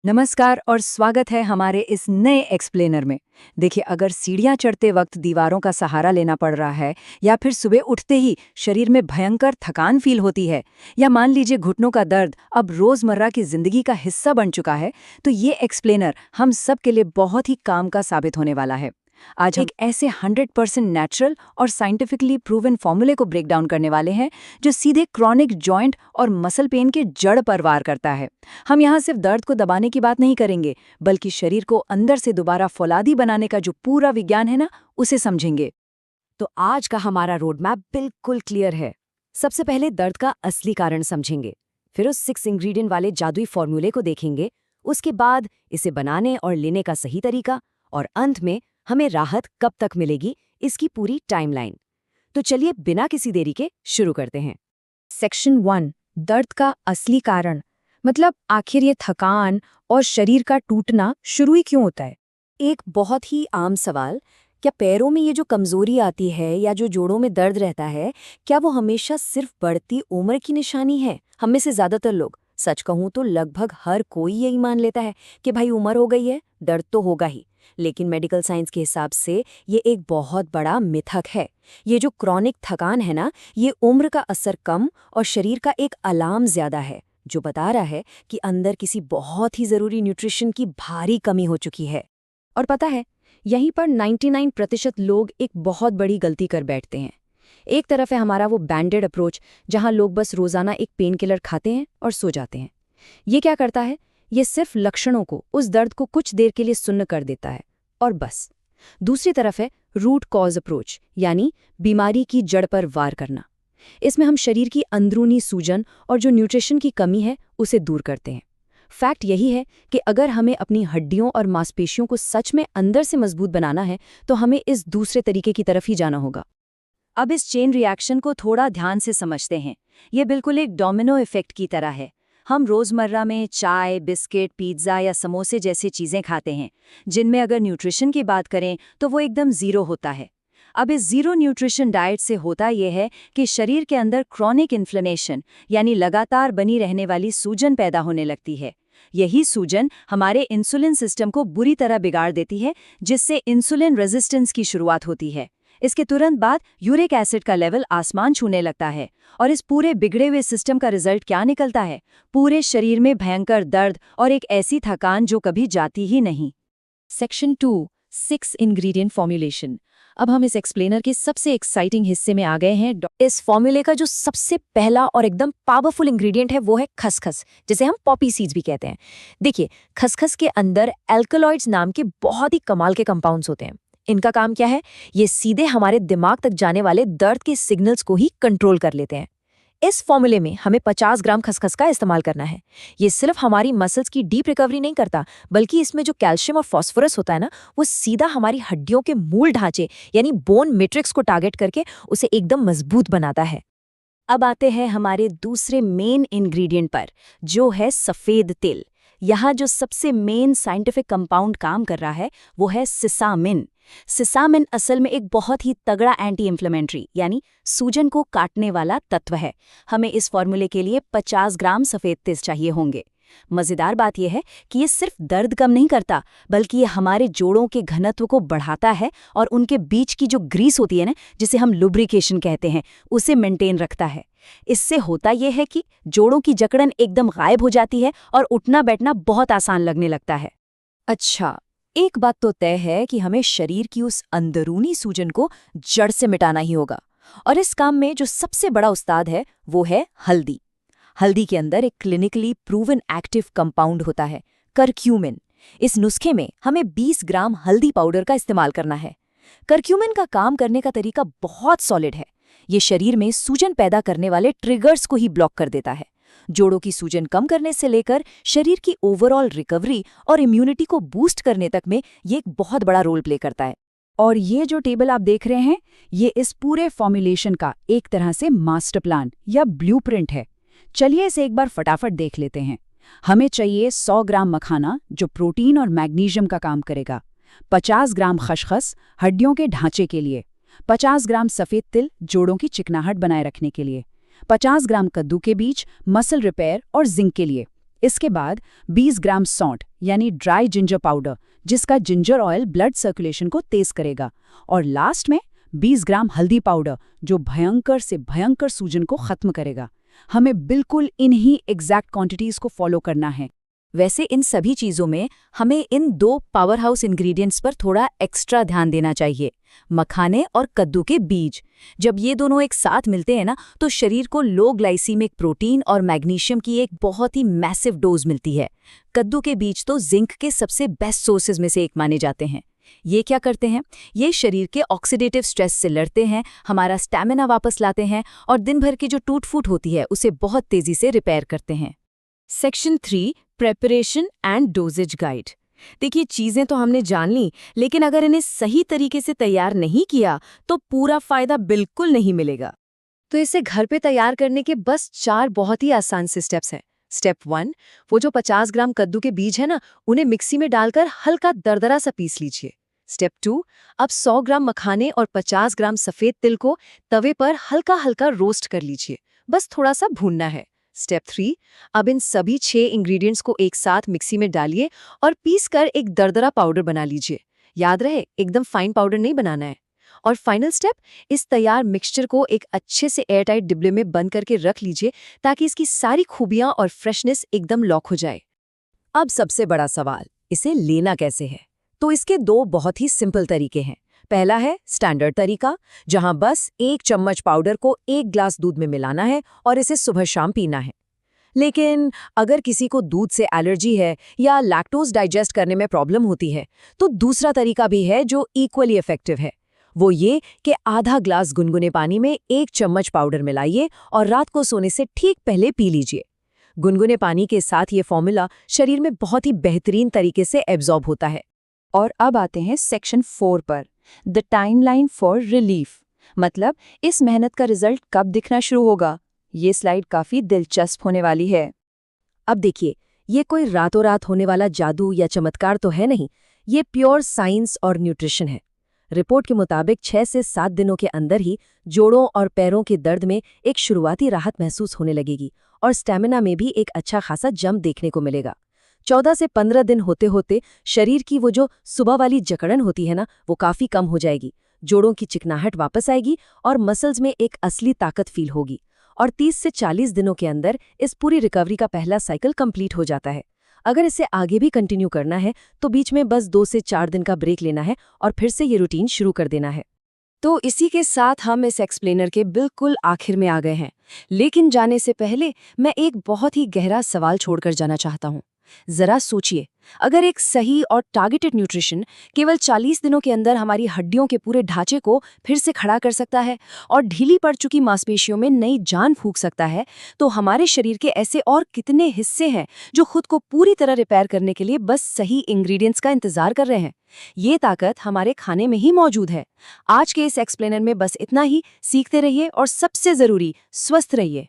नमस्कार और स्वागत है हमारे इस नए एक्सप्लेनर में। देखिए, अगर सीढ़ियां चढ़ते वक्त दीवारों का सहारा लेना पड़ रहा है, या फिर सुबह उठते ही शरीर में भयंकर थकान फील होती है, या मान लीजिए घुटनों का दर्द अब रोजमर्रा की जिंदगी का हिस्सा बन चुका है, तो ये एक्सप्लेनर हम सब के लिए बहुत ही काम का साबित होने वाला है। आज हम एक ऐसे 100% नेचुरल और साइंटिफिकली प्रूवन फॉर्मूले को ब्रेक डाउन करने वाले हैं जो सीधे क्रॉनिक जॉइंट और मसल पेन के जड़ पर वार करता है। हम यहाँ सिर्फ दर्द को दबाने की बात नहीं करेंगे, बल्कि शरीर को अंदर से दोबारा फौलादी बनाने का जो पूरा विज्ञान है ना, उसे समझेंगे। तो आज का हमारा रोड मैप बिल्कुल क्लियर है। सबसे पहले दर्द का असली कारण समझेंगे, फिर उस 6 इंग्रेडिएंट वाले जादुई फॉर्मूले को देखेंगे, उसके बाद इसे बनाने और लेने का सही तरीका, और अंत में हमें राहत कब तक मिलेगी, इसकी पूरी टाइमलाइन। तो चलिए बिना किसी देरी के शुरू करते हैं। सेक्शन 1, दर्द का असली कारण, मतलब आखिर ये थकान और शरीर का टूटना शुरू ही क्यों होता है? एक बहुत ही आम सवाल, क्या पैरों में ये जो कमजोरी आती है या जो जोड़ों में दर्द रहता है, क्या वो हमेशा सिर्फ बढ़ती उम्र की निशानी है? हम में से ज्यादातर लोग, सच कहूं तो लगभग हर कोई यही मान लेता है कि भाई उम्र हो गई है, दर्द तो होगा ही। लेकिन मेडिकल साइंस के हिसाब से ये एक बहुत बड़ा मिथक है। ये जो क्रॉनिक थकान है ना, ये उम्र का असर कम और शरीर का एक अलार्म ज्यादा है, जो बता रहा है कि अंदर किसी बहुत ही जरूरी न्यूट्रिशन की भारी कमी हो चुकी है। और पता है, यहीं पर 99% लोग एक बहुत बड़ी गलती कर बैठते हैं। एक तरफ है हमारा वो बैंडेड अप्रोच, जहां लोग बस रोजाना एक पेन किलर खाते हैं और सो जाते हैं। ये क्या करता है? ये सिर्फ लक्षणों को, उस दर्द को कुछ देर के लिए सुन्न कर देता है और बस। दूसरी तरफ है रूट कॉज अप्रोच, यानी बीमारी की जड़ पर वार करना। इसमें हम शरीर की अंदरूनी सूजन और जो न्यूट्रिशन की कमी है उसे दूर करते हैं। फैक्ट यही है कि अगर हमें अपनी हड्डियों और मांसपेशियों को सच में अंदर से मजबूत बनाना है, तो हमें इस दूसरे तरीके की तरफ ही जाना होगा। अब इस चेन रिएक्शन को थोड़ा ध्यान से समझते हैं। ये बिल्कुल एक डोमिनो इफेक्ट की तरह है। हम रोजमर्रा में चाय, बिस्किट, पिज्ज़ा या समोसे जैसी चीजें खाते हैं, जिनमें अगर न्यूट्रिशन की बात करें तो वो एकदम जीरो होता है। अब इस जीरो न्यूट्रिशन डाइट से होता यह है कि शरीर के अंदर क्रॉनिक इन्फ्लेमेशन, यानी लगातार बनी रहने वाली सूजन पैदा होने लगती है। यही सूजन हमारे इंसुलिन सिस्टम को बुरी तरह बिगाड़ देती है, जिससे इंसुलिन रेजिस्टेंस की शुरुआत होती है। इसके तुरंत बाद यूरिक एसिड का लेवल आसमान छूने लगता है, और इस पूरे बिगड़े हुए सिस्टम का रिजल्ट क्या निकलता है? पूरे शरीर में भयंकर दर्द और एक ऐसी थकान जो कभी जाती ही नहीं। Section 2, 6 ingredient formulation. अब हम इस एक्सप्लेनर के सबसे एक्साइटिंग हिस्से में आ गए हैं। इस फॉर्मूले का जो सबसे पहला और एकदम पावरफुल इंग्रेडिएंट है वो है खसखस, जिसे हम पॉपी सीड्स भी कहते हैं। देखिए, खसखस के अंदर एल्कलॉइड्स नाम के बहुत ही कमाल के कंपाउंड्स होते हैं। इनका काम क्या है? ये सीधे हमारे दिमाग तक जाने वाले दर्द के सिग्नल्स को ही कंट्रोल कर लेते हैं। इस फॉर्मूले में हमें 50 ग्राम खसखस का इस्तेमाल करना है। ये सिर्फ हमारी मसल्स की डीप रिकवरी नहीं करता, बल्कि इसमें जो कैल्शियम और फास्फोरस होता है ना, वो सीधा हमारी हड्डियों के मूल ढांचे यानी बोन मैट्रिक्स को टारगेट करके उसे एकदम मजबूत बनाता है। अब आते हैं हमारे दूसरे मेन इंग्रेडिएंट पर, जो है सफेद तिल। यहाँ जो सबसे मेन साइंटिफिक कंपाउंड काम कर रहा है वो है सिसामिन। सिसामिन असल में एक बहुत ही तगड़ा एंटी इंफ्लेमेटरी यानी सूजन को काटने वाला तत्व है। हमें इस फॉर्मूले के लिए 50 ग्राम सफेद तिल चाहिए होंगे। मजेदार बात यह है कि ये सिर्फ दर्द कम नहीं करता, बल्कि ये हमारे जोड़ों के घनत्व को बढ़ाता है और उनके बीच की जो ग्रीस होती है ना, जिसे हम लुब्रिकेशन कहते हैं, उसे मेंटेन रखता है। इससे होता यह है कि जोड़ों की जकड़न एकदम गायब हो जाती है और उठना बैठना बहुत आसान लगने लगता है। अच्छा, एक बात तो तय है कि हमें शरीर की उस अंदरूनी सूजन को जड़ से मिटाना ही होगा, और इस काम में जो सबसे बड़ा उस्ताद है वो है हल्दी। हल्दी के अंदर एक क्लिनिकली प्रूवन एक्टिव कंपाउंड होता है, करक्यूमिन। इस नुस्खे में हमें 20 ग्राम हल्दी पाउडर का इस्तेमाल करना है। करक्यूमिन का काम करने का तरीका बहुत सॉलिड है। ये शरीर में सूजन पैदा करने वाले ट्रिगर्स को ही ब्लॉक कर देता है। जोड़ों की सूजन कम करने से लेकर शरीर की ओवरऑल रिकवरी और इम्यूनिटी को बूस्ट करने तक में ये एक बहुत बड़ा रोल प्ले करता है। और ये जो टेबल आप देख रहे हैं, ये इस पूरे फॉर्मुलेशन का एक तरह से मास्टर प्लान या ब्लूप्रिंट है। चलिए इसे एक बार फटाफट देख लेते हैं। हमें चाहिए 100 ग्राम मखाना, जो प्रोटीन और मैग्नीशियम का काम करेगा, 50 ग्राम खसखस हड्डियों के ढांचे के लिए, 50 ग्राम सफ़ेद तिल जोड़ों की चिकनाहट बनाए रखने के लिए, 50 ग्राम कद्दू के बीज मसल रिपेयर और जिंक के लिए। इसके बाद 20 ग्राम सौंठ यानी ड्राई जिंजर पाउडर, जिसका जिंजर ऑयल ब्लड सर्कुलेशन को तेज करेगा। और लास्ट में 20 ग्राम हल्दी पाउडर, जो भयंकर से भयंकर सूजन को खत्म करेगा। हमें बिल्कुल इन्हीं एग्जैक्ट क्वांटिटीज को फॉलो करना है। वैसे इन सभी चीज़ों में हमें इन 2 पावर हाउस इंग्रेडिएंट्स पर थोड़ा एक्स्ट्रा ध्यान देना चाहिए, मखाने और कद्दू के बीज। जब ये दोनों एक साथ मिलते हैं ना, तो शरीर को लो ग्लाइसीमिक प्रोटीन और मैग्नीशियम की एक बहुत ही मैसिव डोज मिलती है। कद्दू के बीज तो जिंक के सबसे बेस्ट सोर्सेज में से एक माने जाते हैं। ये क्या करते हैं? ये शरीर के ऑक्सीडेटिव स्ट्रेस से लड़ते हैं, हमारा स्टैमिना वापस लाते हैं और दिन भर की जो टूट फूट होती है उसे बहुत तेजी से रिपेयर करते हैं। Section 3 preparation and dosages guide. देखिए, चीजें तो हमने जान ली, लेकिन अगर इन्हें सही तरीके से तैयार नहीं किया तो पूरा फायदा बिल्कुल नहीं मिलेगा। तो इसे घर पे तैयार करने के बस 4 बहुत ही आसान से स्टेप्स हैं। स्टेप 1, वो जो 50 ग्राम कद्दू के बीज है ना, उन्हें मिक्सी में डालकर हल्का दरदरा सा पीस लीजिए। स्टेप 2, अब 100 ग्राम मखाने और 50 ग्राम सफेद तिल को तवे पर हल्का हल्का रोस्ट कर लीजिए, बस थोड़ा सा भूनना है। स्टेप 3, अब इन सभी 6 इंग्रेडिएंट्स को एक साथ मिक्सी में डालिए और पीस कर एक दरदरा पाउडर बना लीजिए। याद रहे, एकदम फाइन पाउडर नहीं बनाना है। और फाइनल स्टेप, इस तैयार मिक्सचर को एक अच्छे से एयरटाइट डिब्बे में बंद करके रख लीजिए ताकि इसकी सारी खूबियां और फ्रेशनेस एकदम लॉक हो जाए। अब सबसे बड़ा सवाल, इसे लेना कैसे है? तो इसके 2 बहुत ही सिंपल तरीके हैं। पहला है स्टैंडर्ड तरीका, जहां बस 1 चम्मच पाउडर को 1 ग्लास दूध में मिलाना है और इसे सुबह शाम पीना है। लेकिन अगर किसी को दूध से एलर्जी है या लैक्टोज डाइजेस्ट करने में प्रॉब्लम होती है, तो दूसरा तरीका भी है जो इक्वली इफेक्टिव है। वो ये कि आधा ग्लास गुनगुने पानी में 1 चम्मच पाउडर मिलाइए और रात को सोने से ठीक पहले पी लीजिए। गुनगुने पानी के साथ ये फॉर्मूला शरीर में बहुत ही बेहतरीन तरीके से एब्जॉर्ब होता है। और अब आते हैं सेक्शन 4 पर, द टाइमलाइन फॉर रिलीफ। मतलब इस मेहनत का रिजल्ट कब दिखना शुरू होगा। ये स्लाइड काफी दिलचस्प होने वाली है। अब देखिए, ये कोई रातों रात होने वाला जादू या चमत्कार तो है नहीं, ये प्योर साइंस और न्यूट्रिशन है। रिपोर्ट के मुताबिक 6 से 7 दिनों के अंदर ही जोड़ों और पैरों के दर्द में एक शुरुआती राहत महसूस होने लगेगी और स्टैमिना में भी एक अच्छा खासा जंप देखने को मिलेगा। 14 से 15 दिन होते होते शरीर की वो जो सुबह वाली जकड़न होती है ना, वो काफी कम हो जाएगी, जोड़ों की चिकनाहट वापस आएगी और मसल्स में एक असली ताकत फील होगी। और 30 से 40 दिनों के अंदर इस पूरी रिकवरी का पहला साइकिल कंप्लीट हो जाता है। अगर इसे आगे भी कंटिन्यू करना है तो बीच में बस 2 से 4 दिन का ब्रेक लेना है और फिर से ये रूटीन शुरू कर देना है। तो इसी के साथ हम इस एक्सप्लेनर के बिल्कुल आखिर में आ गए हैं। लेकिन जाने से पहले मैं एक बहुत ही गहरा सवाल छोड़कर जाना चाहता हूँ। जरा सोचिए, अगर एक सही और टारगेटेड न्यूट्रिशन केवल 40 दिनों के अंदर हमारी हड्डियों के पूरे ढांचे को फिर से खड़ा कर सकता है और ढीली पड़ चुकी मांसपेशियों में नई जान फूंक सकता है, तो हमारे शरीर के ऐसे और कितने हिस्से हैं जो खुद को पूरी तरह रिपेयर करने के लिए बस सही इंग्रेडिएंट्स का इंतजार कर रहे हैं। ये ताकत हमारे खाने में ही मौजूद है। आज के इस एक्सप्लेनर में बस इतना ही। सीखते रहिए और सबसे जरूरी, स्वस्थ रहिए।